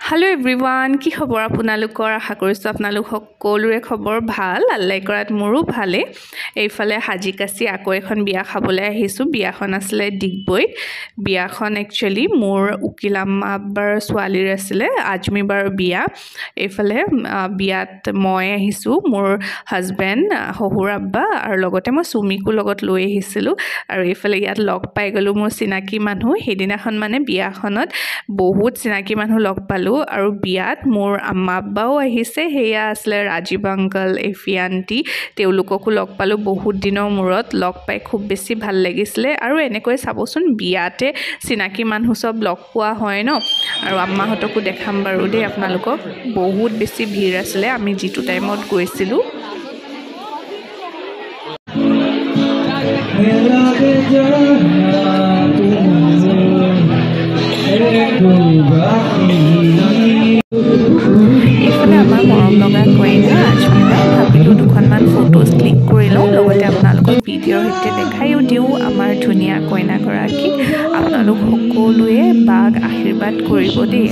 Hello everyone, কি খবৰ আপোনালোকৰ আশা কৰিছো আপোনালোক সকলোৰে খবৰ ভাল আল্লাই কৰাত মোৰো ভালে এইফালে হাজি কাছি আকৌ এখন বিয়া খাবলৈ আহিছো বিয়াখন আছিল ডিগবৈ বিয়াখন একচুয়ালি মোৰ উকিলাম্মাৰ ছোৱালীৰ আছিল আজমিবাৰ বিয়া এইফালে বিয়াত মই আহিছো মোৰ হাজবেন্ড হহুৰ আব্বা আৰু লগতে মই সুমিকো লগত লৈ আহিছিলো আৰু এইফালে ইয়াত লগ পাই গলো মোৰ চিনাকি মানুহ হেদিনাখন মানে বিয়াখনত বহুত চিনাকি মানুহ লগ পালো আৰু বিয়াত মোৰ আম্মা আব্বাও আহিছে হেয়া আসলে ৰাজীৱ আঙ্কল এফি আন্টি তেওলোককো লগ পালো বহুত দিনৰ মূৰত লগ পাই খুব বেছি ভাল লাগিছিলে আৰু এনেকৈ চাবচোন বিয়াতে চিনাকি মানুহ সব লগ পোৱা হয় ন আৰু আম্মাহতকো দেখাম বাৰু দেই আপোনালোকক বহুত বেছি ভিৰ আছিল আমি জিতু টাইমত গৈছিলো এইফালে আমাৰ মৰম লগা কইনা আজমিবা ভাবিলো দুখনমান ফটোজ ক্লিক কৰি লওঁ লগতে আপোনালোকক ভিডিঅ'ৰ সৈতে দেখাইও দিওঁ আমাৰ ধুনীয়া কইনাগৰাকী আপোনালোক সকলোৱে বাগ আশীৰ্বাদ কৰিব দেই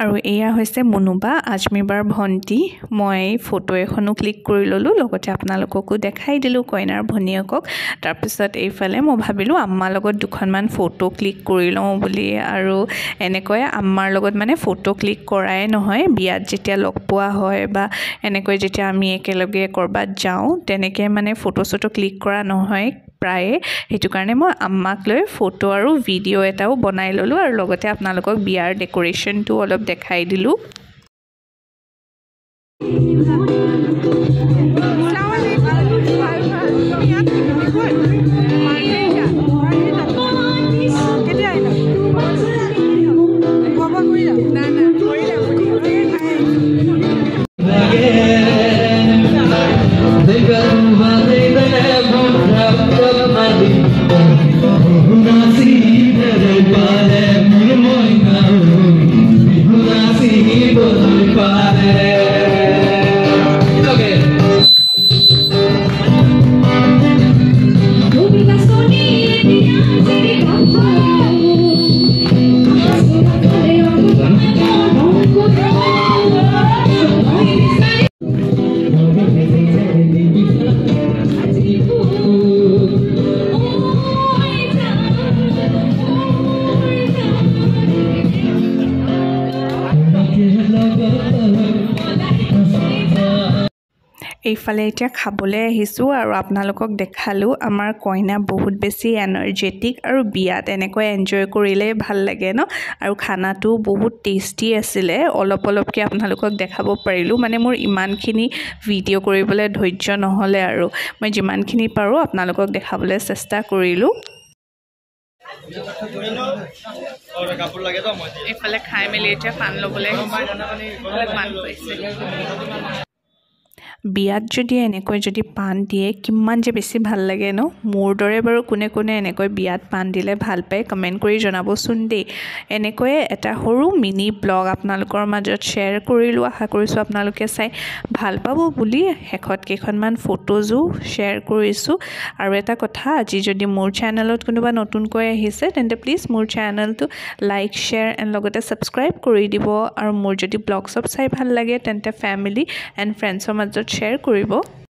আৰু এয়া হৈছে মনুবা আজমিবাৰ ভন্টি মই ফটো এখনো ক্লিক কৰি ললো লগতে আপোনালোককো দেখাই দিলো কইনাৰ ভনিয়কক তাৰ পিছত এইফালে মই ভাবিলো আম্মাৰ লগত দুখনমান ফটো ক্লিক কৰি লওঁ বুলি আৰু এনেকৈ আম্মাৰ লগত মানে ফটো ক্লিক কৰাই নহয় বিয়াত যেতিয়া লগ পোৱা হয় বা এনেকৈ যেতিয়া আমি একেলগে কৰবাত যাওঁ তেনেকৈ মানে ফটো ক্লিক কৰা নহয় প্ৰায়ে হেতু কাৰণে মই আম্মাক লৈ ফটো আৰু ভিডিও এটাও বনাই ললো আৰু লগতে আপোনালোকক বিয়াৰ ডেকোৰেশনটো অলপ দেখাই দিলো এইফালে এতিয়া খাবলৈ আহিছো আৰু আপোনালোকক দেখালো আমাৰ কইনা বহুত বেছি এনাৰ্জেটিক আৰু বিয়াত এনেকৈ এনজয় কৰিলে ভাল লাগে ন আৰু খানাটো বহুত টেষ্টি আছিলে অলপকে আপোনালোকক দেখাব পাৰিলো মানে মোৰ ইমানখিনি ভিডিও কৰিবলৈ ধৈৰ্য নহলে আৰু মই যিমানখিনি পাৰো আপোনালোকক দেখাবলৈ চেষ্টা কৰিলো এইফালে খাই মেলি এতিয়া পান লবলৈ মান কৰিছে বিয়াত যদি এনেকৈ যদি পান দিয়ে কিমান যে বেছি ভাল লাগে ন মোৰ দৰে বাৰু কোনে এনেকৈ বিয়াত পান দিলে ভাল পায় কমেন্ট কৰি জনাবচোন দেই এনেকৈ এটা সৰু মিনি ব্লগ আপোনালোকৰ মাজত শ্বেয়াৰ কৰিলো আশা কৰিছো আপোনালোকে চাই ভাল পাব বুলি হেকত কেখনমান ফটোজো শ্বেয়াৰ কৰিছো আৰু এটা কথা আজি যদি মোৰ চেনেলত কোনোবা নতুনকৈ আহিছে তেন্তে প্লিজ মোৰ চেনেলটো লাইক শ্বেয়াৰ এণ্ড লগতে সাবস্ক্ৰাইব কৰি দিব আৰু মোৰ যদি ব্লগ সব চাই ভাল লাগে তেন্তে ফ্যামিলি এণ্ড ফ্ৰেণ্ডছৰ মাজত শ্বেয়াৰ কৰিব